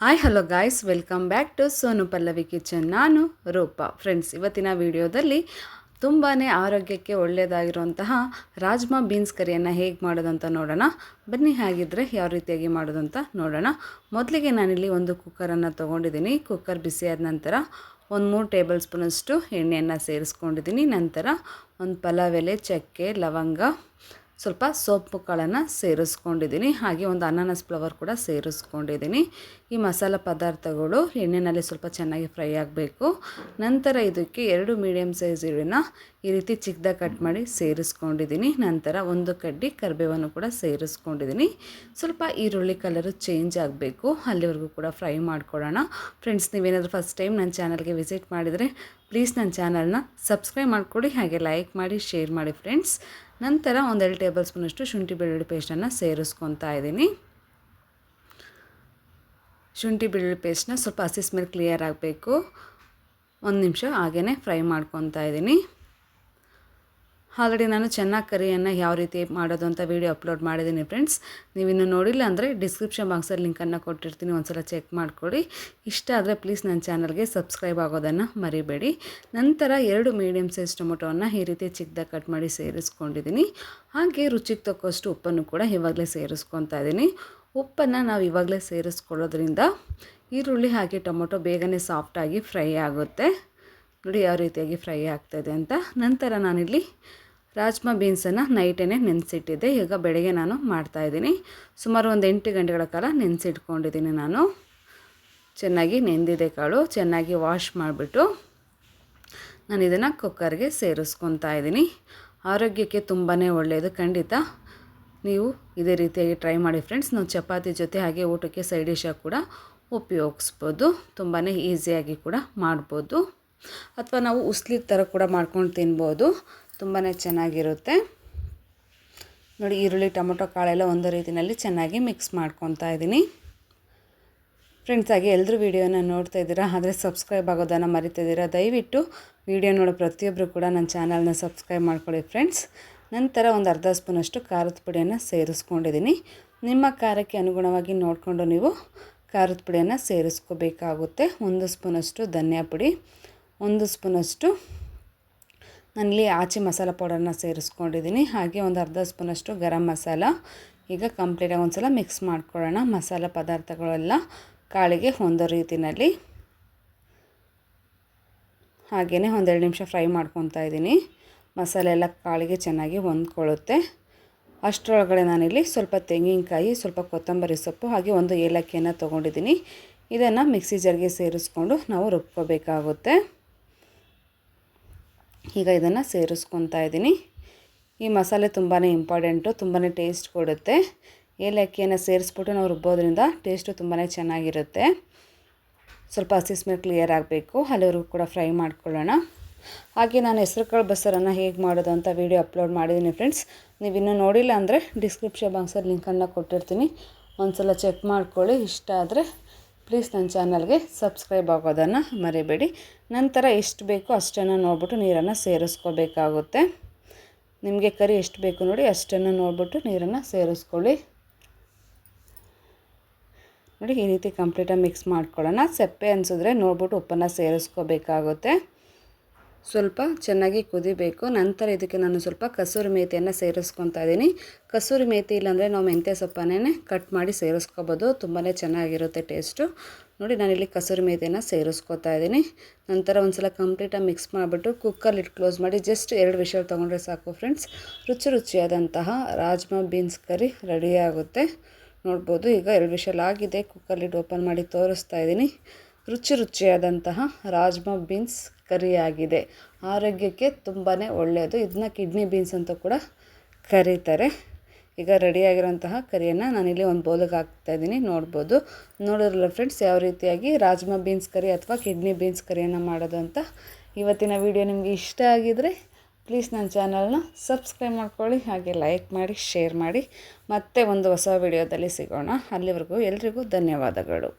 Hi hello guys, welcome back to Sonu Pallavi kitchen. ನಾನು Roopa. Friends, ಇವತ್ತಿನ ವಿಡಿಯೋದಲ್ಲಿ ತುಂಬಾ ಆರೋಗ್ಯಕ್ಕೆ ಒಳ್ಳೆಯದಾಗಿರುವಂತಹ ರಾಜ್ಮಾ ಬೀನ್ಸ್ ಕರಿಯನ್ನು ಹೇಗೆ ಮಾಡೋದಂತ ನೋಡೋಣ. ಬನ್ನಿ, ಹಾಗಿದ್ದರೆ ಯಾವ ರೀತಿಯಾಗಿ ಮಾಡೋದಂತ ನೋಡೋಣ. ಮೊದಲಿಗೆ ನಾನಿಲ್ಲಿ ಒಂದು ಕುಕ್ಕರನ್ನು ತೊಗೊಂಡಿದ್ದೀನಿ. ಕುಕ್ಕರ್ ಬಿಸಿಯಾದ ನಂತರ ಒಂದು 3 ಟೇಬಲ್ ಸ್ಪೂನಷ್ಟು ಎಣ್ಣೆಯನ್ನು ಸೇರಿಸ್ಕೊಂಡಿದ್ದೀನಿ. ನಂತರ ಒಂದು ಪಲಾವ್ ಎಲೆ, ಚಕ್ಕೆ, ಲವಂಗ, ಸ್ವಲ್ಪ ಸೋಂಪು ಕಾಳನ್ನು ಸೇರಿಸ್ಕೊಂಡಿದ್ದೀನಿ. ಹಾಗೆ ಒಂದು ಅನಾನಸ್ ಫ್ಲವರ್ ಕೂಡ ಸೇರಿಸ್ಕೊಂಡಿದ್ದೀನಿ. ಈ ಮಸಾಲ ಪದಾರ್ಥಗಳು ಎಣ್ಣೆಯಲ್ಲಿ ಸ್ವಲ್ಪ ಚೆನ್ನಾಗಿ ಫ್ರೈ ಆಗಬೇಕು. ನಂತರ ಇದಕ್ಕೆ 2 ಮೀಡಿಯಮ್ ಸೈಜ್ ಈರುಳ್ಳಿನ ಈ ರೀತಿ ಚಿಕ್ಕದಾಗಿ ಕಟ್ ಮಾಡಿ ಸೇರಿಸ್ಕೊಂಡಿದ್ದೀನಿ. ನಂತರ ಒಂದು ಕಡ್ಡಿ ಕರಿಬೇವನ್ನು ಕೂಡ ಸೇರಿಸ್ಕೊಂಡಿದ್ದೀನಿ. ಸ್ವಲ್ಪ ಈರುಳ್ಳಿ ಕಲರು ಚೇಂಜ್ ಆಗಬೇಕು, ಅಲ್ಲಿವರೆಗೂ ಕೂಡ ಫ್ರೈ ಮಾಡ್ಕೊಳ್ಳೋಣ. ಫ್ರೆಂಡ್ಸ್, ನೀವೇನಾದರೂ ಫಸ್ಟ್ ಟೈಮ್ ನನ್ನ ಚಾನಲ್ಗೆ ವಿಸಿಟ್ ಮಾಡಿದರೆ ಪ್ಲೀಸ್ ನನ್ನ ಚಾನಲ್ನ ಸಬ್ಸ್ಕ್ರೈಬ್ ಮಾಡಿಕೊಡಿ, ಹಾಗೆ ಲೈಕ್ ಮಾಡಿ, ಶೇರ್ ಮಾಡಿ ಫ್ರೆಂಡ್ಸ್. ನಂತರ 1-2 ಟೇಬಲ್ ಸ್ಪೂನಷ್ಟು ಶುಂಠಿ ಬೆಳ್ಳುಳ್ಳಿ ಪೇಸ್ಟನ್ನು ಸೇರಿಸ್ಕೊತಾ ಇದ್ದೀನಿ. ಶುಂಠಿ ಬೆಳ್ಳುಳ್ಳಿ ಪೇಸ್ಟನ್ನ ಸ್ವಲ್ಪ ಹಸಿ ಸ್ಮೆಲ್ ಕ್ಲಿಯರ್ ಆಗಬೇಕು. 1 ನಿಮಿಷ ಹಾಗೇ ಫ್ರೈ ಮಾಡ್ಕೊತಾ ಇದ್ದೀನಿ. ಆಲ್ರೆಡಿ ನಾನು ಚೆನ್ನಾಗಿ ಕರಿಯನ್ನು ಯಾವ ರೀತಿ ಮಾಡೋದು ಅಂತ ವೀಡಿಯೋ ಅಪ್ಲೋಡ್ ಮಾಡಿದ್ದೀನಿ ಫ್ರೆಂಡ್ಸ್. ನೀವಿನ್ನೂ ನೋಡಿಲ್ಲ ಅಂದರೆ ಡಿಸ್ಕ್ರಿಪ್ಷನ್ ಬಾಕ್ಸಲ್ಲಿ ಲಿಂಕನ್ನು ಕೊಟ್ಟಿರ್ತೀನಿ, ಒಂದು ಸಲ ಚೆಕ್ ಮಾಡಿಕೊಡಿ. ಇಷ್ಟ ಆದರೆ ಪ್ಲೀಸ್ ನನ್ನ ಚಾನಲ್ಗೆ ಸಬ್ಸ್ಕ್ರೈಬ್ ಆಗೋದನ್ನು ಮರಿಬೇಡಿ. ನಂತರ 2 ಮೀಡಿಯಮ್ ಸೈಜ್ ಟೊಮೊಟೊವನ್ನು ಈ ರೀತಿ ಚಿಕ್ಕದಾಗಿ ಕಟ್ ಮಾಡಿ ಸೇರಿಸ್ಕೊಂಡಿದ್ದೀನಿ. ಹಾಗೆ ರುಚಿಗೆ ತಕ್ಕಷ್ಟು ಉಪ್ಪನ್ನು ಕೂಡ ಇವಾಗಲೇ ಸೇರಿಸ್ಕೊತಾ ಇದ್ದೀನಿ. ಉಪ್ಪನ್ನು ನಾವು ಇವಾಗಲೇ ಸೇರಿಸ್ಕೊಳ್ಳೋದ್ರಿಂದ ಈರುಳ್ಳಿ ಹಾಗೆ ಟೊಮೊಟೊ ಬೇಗನೆ ಸಾಫ್ಟಾಗಿ ಫ್ರೈ ಆಗುತ್ತೆ. ನೋಡಿ ಯಾವ ರೀತಿಯಾಗಿ ಫ್ರೈ ಆಗ್ತಾಯಿದೆ ಅಂತ. ನಂತರ ನಾನಿಲ್ಲಿ ರಾಜ್ಮಾ ಬೀನ್ಸನ್ನು ನೈಟೇ ನೆನೆಸಿಟ್ಟಿದ್ದೆ. ಈಗ ಬೆಳಗ್ಗೆ ನಾನು ಮಾಡ್ತಾಯಿದ್ದೀನಿ. ಸುಮಾರು ಒಂದು 8 ಗಂಟೆಗಳ ಕಾಲ ನೆನೆಸಿಟ್ಕೊಂಡಿದ್ದೀನಿ ನಾನು. ಚೆನ್ನಾಗಿ ನೆಂದಿದೆ ಕಾಳು. ಚೆನ್ನಾಗಿ ವಾಶ್ ಮಾಡಿಬಿಟ್ಟು ನಾನು ಇದನ್ನು ಕುಕ್ಕರ್ಗೆ ಸೇರಿಸ್ಕೊತಾ ಇದ್ದೀನಿ. ಆರೋಗ್ಯಕ್ಕೆ ತುಂಬಾ ಒಳ್ಳೆಯದು. ಖಂಡಿತ ನೀವು ಇದೇ ರೀತಿಯಾಗಿ ಟ್ರೈ ಮಾಡಿ ಫ್ರೆಂಡ್ಸ್. ನಾವು ಚಪಾತಿ ಜೊತೆ ಹಾಗೆ ಊಟಕ್ಕೆ ಸೈಡ್ ಡಿಶಾಗಿ ಕೂಡ ಉಪಯೋಗಿಸ್ಬೋದು. ತುಂಬಾ ಈಸಿಯಾಗಿ ಕೂಡ ಮಾಡ್ಬೋದು. ಅಥವಾ ನಾವು ಉಸ್ಲಿ ಥರ ಕೂಡ ಮಾಡ್ಕೊಂಡು ತಿನ್ಬೋದು. ತುಂಬಾ ಚೆನ್ನಾಗಿರುತ್ತೆ. ನೋಡಿ, ಈರುಳ್ಳಿ ಟೊಮೊಟೊ ಕಾಳೆಲ್ಲ ಒಂದು ರೀತಿಯಲ್ಲಿ ಚೆನ್ನಾಗಿ ಮಿಕ್ಸ್ ಮಾಡ್ಕೊತಾ ಇದ್ದೀನಿ ಫ್ರೆಂಡ್ಸ್. ಹಾಗೆ ಎಲ್ಲರೂ ವೀಡಿಯೋನ ನೋಡ್ತಾ ಇದ್ದೀರಾ, ಆದರೆ ಸಬ್ಸ್ಕ್ರೈಬ್ ಆಗೋದನ್ನು ಮರಿತಿದ್ದೀರಾ. ದಯವಿಟ್ಟು ವೀಡಿಯೋ ನೋಡೋ ಪ್ರತಿಯೊಬ್ಬರು ಕೂಡ ನನ್ನ ಚಾನಲ್ನ ಸಬ್ಸ್ಕ್ರೈಬ್ ಮಾಡ್ಕೊಳ್ಳಿ ಫ್ರೆಂಡ್ಸ್. ನಂತರ ಒಂದು ಅರ್ಧ ಸ್ಪೂನಷ್ಟು ಖಾರದ ಪುಡಿಯನ್ನು ಸೇರಿಸ್ಕೊಂಡಿದ್ದೀನಿ. ನಿಮ್ಮ ಖಾರಕ್ಕೆ ಅನುಗುಣವಾಗಿ ನೋಡಿಕೊಂಡು ನೀವು ಖಾರದ ಪುಡಿಯನ್ನು ಸೇರಿಸ್ಕೋಬೇಕಾಗುತ್ತೆ. 1 ಸ್ಪೂನಷ್ಟು ಧನಿಯಾ ಪುಡಿ, 1 ಸ್ಪೂನಷ್ಟು ನಾನಿಲ್ಲಿ ಆಚೆ ಮಸಾಲ ಪೌಡರ್ನ ಸೇರಿಸ್ಕೊಂಡಿದ್ದೀನಿ. ಹಾಗೆ ಒಂದು ಅರ್ಧ ಸ್ಪೂನಷ್ಟು ಗರಂ ಮಸಾಲ. ಈಗ ಕಂಪ್ಲೀಟಾಗಿ ಒಂದು ಸಲ ಮಿಕ್ಸ್ ಮಾಡ್ಕೊಳ್ಳೋಣ. ಮಸಾಲ ಪದಾರ್ಥಗಳೆಲ್ಲ ಕಾಳಿಗೆ ಹೊಂದೋ ರೀತಿಯಲ್ಲಿ ಹಾಗೆಯೇ 1-2 ನಿಮಿಷ ಫ್ರೈ ಮಾಡ್ಕೊತಾ ಇದ್ದೀನಿ. ಮಸಾಲೆ ಎಲ್ಲ ಕಾಳಿಗೆ ಚೆನ್ನಾಗಿ ಹೊಂದ್ಕೊಳ್ಳುತ್ತೆ. ಅಷ್ಟರೊಳಗಡೆ ನಾನಿಲ್ಲಿ ಸ್ವಲ್ಪ ತೆಂಗಿನಕಾಯಿ, ಸ್ವಲ್ಪ ಕೊತ್ತಂಬರಿ ಸೊಪ್ಪು, ಹಾಗೆ 1 ಏಲಕ್ಕಿಯನ್ನು ತೊಗೊಂಡಿದ್ದೀನಿ. ಇದನ್ನು ಮಿಕ್ಸಿ ಜಾರ್ಗೆ ಸೇರಿಸ್ಕೊಂಡು ನಾವು ರುಬ್ಕೋಬೇಕಾಗುತ್ತೆ. ಈಗ ಇದನ್ನು ಸೇರಿಸ್ಕೊತಾ ಇದ್ದೀನಿ. ಈ ಮಸಾಲೆ ತುಂಬಾ ಇಂಪಾರ್ಟೆಂಟು, ತುಂಬಾ ಟೇಸ್ಟ್ ಕೊಡುತ್ತೆ. ಏಲಕ್ಕಿಯನ್ನು ಸೇರಿಸ್ಬಿಟ್ಟು ನಾವು ರುಬ್ಬೋದ್ರಿಂದ ಟೇಸ್ಟು ತುಂಬಾ ಚೆನ್ನಾಗಿರುತ್ತೆ. ಸ್ವಲ್ಪ ಹಸಿ ಸ್ಮೆಲ್ ಕ್ಲಿಯರ್ ಆಗಬೇಕು, ಅಲ್ಲಿವರೆಗೂ ಕೂಡ ಫ್ರೈ ಮಾಡ್ಕೊಳ್ಳೋಣ. ಹಾಗೆ ನಾನು ಹೆಸರುಕಾಳು ಬಸ್ಸಾರನ್ನು ಹೇಗೆ ಮಾಡೋದು ಅಂತ ವೀಡಿಯೋ ಅಪ್ಲೋಡ್ ಮಾಡಿದ್ದೀನಿ ಫ್ರೆಂಡ್ಸ್. ನೀವಿನ್ನೂ ನೋಡಿಲ್ಲ ಅಂದರೆ ಡಿಸ್ಕ್ರಿಪ್ಷನ್ ಬಾಕ್ಸಲ್ಲಿ ಲಿಂಕನ್ನು ಕೊಟ್ಟಿರ್ತೀನಿ, ಒಂದು ಸಲ ಚೆಕ್ ಮಾಡ್ಕೊಳ್ಳಿ. ಇಷ್ಟ ಆದರೆ ಪ್ಲೀಸ್ ನನ್ನ ಚಾನಲ್ಗೆ ಸಬ್ಸ್ಕ್ರೈಬ್ ಆಗೋದನ್ನು ಮರಿಬೇಡಿ. ನಂತರ ಎಷ್ಟು ಬೇಕೋ ಅಷ್ಟನ್ನು ನೋಡ್ಬಿಟ್ಟು ನೀರನ್ನು ಸೇರಿಸ್ಕೋಬೇಕಾಗುತ್ತೆ. ನಿಮಗೆ ಕರಿ ಎಷ್ಟು ಬೇಕು ನೋಡಿ ಅಷ್ಟನ್ನು ನೋಡ್ಬಿಟ್ಟು ನೀರನ್ನು ಸೇರಿಸ್ಕೊಳ್ಳಿ. ನೋಡಿ, ಈ ರೀತಿ ಕಂಪ್ಲೀಟಾಗಿ ಮಿಕ್ಸ್ ಮಾಡ್ಕೊಳ್ಳೋಣ. ಸಪ್ಪೆ ಅನಿಸಿದ್ರೆ ನೋಡ್ಬಿಟ್ಟು ಉಪ್ಪನ್ನು ಸೇರಿಸ್ಕೋಬೇಕಾಗುತ್ತೆ. ಸ್ವಲ್ಪ ಚೆನ್ನಾಗಿ ಕುದಿಬೇಕು. ನಂತರ ಇದಕ್ಕೆ ನಾನು ಸ್ವಲ್ಪ ಕಸೂರಿ ಮೇಥಿಯನ್ನು ಸೇರಿಸ್ಕೊತಾ ಇದ್ದೀನಿ. ಕಸೂರಿ ಮೇಥಿ ಇಲ್ಲಾಂದರೆ ನಾವು ಮೆಂತ್ಯ ಸೊಪ್ಪನ್ನೇ ಕಟ್ ಮಾಡಿ ಸೇರಿಸ್ಕೋಬೋದು. ತುಂಬಾ ಚೆನ್ನಾಗಿರುತ್ತೆ ಟೇಸ್ಟು. ನೋಡಿ, ನಾನಿಲ್ಲಿ ಕಸೂರಿ ಮೇಥಿಯನ್ನು ಸೇರಿಸ್ಕೊತಾ ಇದ್ದೀನಿ. ನಂತರ ಒಂದು ಸಲ ಕಂಪ್ಲೀಟಾಗಿ ಮಿಕ್ಸ್ ಮಾಡಿಬಿಟ್ಟು ಕುಕ್ಕರ್ ಲಿಡ್ ಕ್ಲೋಸ್ ಮಾಡಿ ಜಸ್ಟ್ 2 ವಿಷಲ್ ತೊಗೊಂಡ್ರೆ ಸಾಕು ಫ್ರೆಂಡ್ಸ್. ರುಚಿಯಾದಂತಹ ರಾಜ್ಮಾ ಬೀನ್ಸ್ ಕರಿ ರೆಡಿಯಾಗುತ್ತೆ. ನೋಡ್ಬೋದು, ಈಗ 2 ವಿಷಲ್ ಆಗಿದೆ. ಕುಕ್ಕರ್ ಲಿಡ್ ಓಪನ್ ಮಾಡಿ ತೋರಿಸ್ತಾ ಇದ್ದೀನಿ. ರುಚಿಯಾದಂತಹ ರಾಜ್ಮಾ ಬೀನ್ಸ್ ಕರಿ ಆಗಿದೆ. ಆರೋಗ್ಯಕ್ಕೆ ತುಂಬಾ ಒಳ್ಳೆಯದು. ಇದನ್ನ ಕಿಡ್ನಿ ಬೀನ್ಸ್ ಅಂತ ಕೂಡ ಕರೀತಾರೆ. ಈಗ ರೆಡಿಯಾಗಿರೋಂತಹ ಕರಿಯನ್ನು ನಾನಿಲ್ಲಿ ಒಂದು ಬೌಲಿಗೆ ಹಾಕ್ತಾಯಿದ್ದೀನಿ. ನೋಡ್ಬೋದು, ನೋಡಿದ್ರಲ್ಲ ಫ್ರೆಂಡ್ಸ್ ಯಾವ ರೀತಿಯಾಗಿ ರಾಜ್ಮಾ ಬೀನ್ಸ್ ಕರಿ ಅಥವಾ ಕಿಡ್ನಿ ಬೀನ್ಸ್ ಕರಿಯನ್ನು ಮಾಡೋದು ಅಂತ. ಇವತ್ತಿನ ವಿಡಿಯೋ ನಿಮಗೆ ಇಷ್ಟ ಆಗಿದರೆ ಪ್ಲೀಸ್ ನನ್ನ ಚಾನಲ್ನ ಸಬ್ಸ್ಕ್ರೈಬ್ ಮಾಡ್ಕೊಳ್ಳಿ, ಹಾಗೆ ಲೈಕ್ ಮಾಡಿ, ಶೇರ್ ಮಾಡಿ. ಮತ್ತೆ ಒಂದು ಹೊಸ ವಿಡಿಯೋದಲ್ಲಿ ಸಿಗೋಣ. ಅಲ್ಲಿವರೆಗೂ ಎಲ್ರಿಗೂ ಧನ್ಯವಾದಗಳು.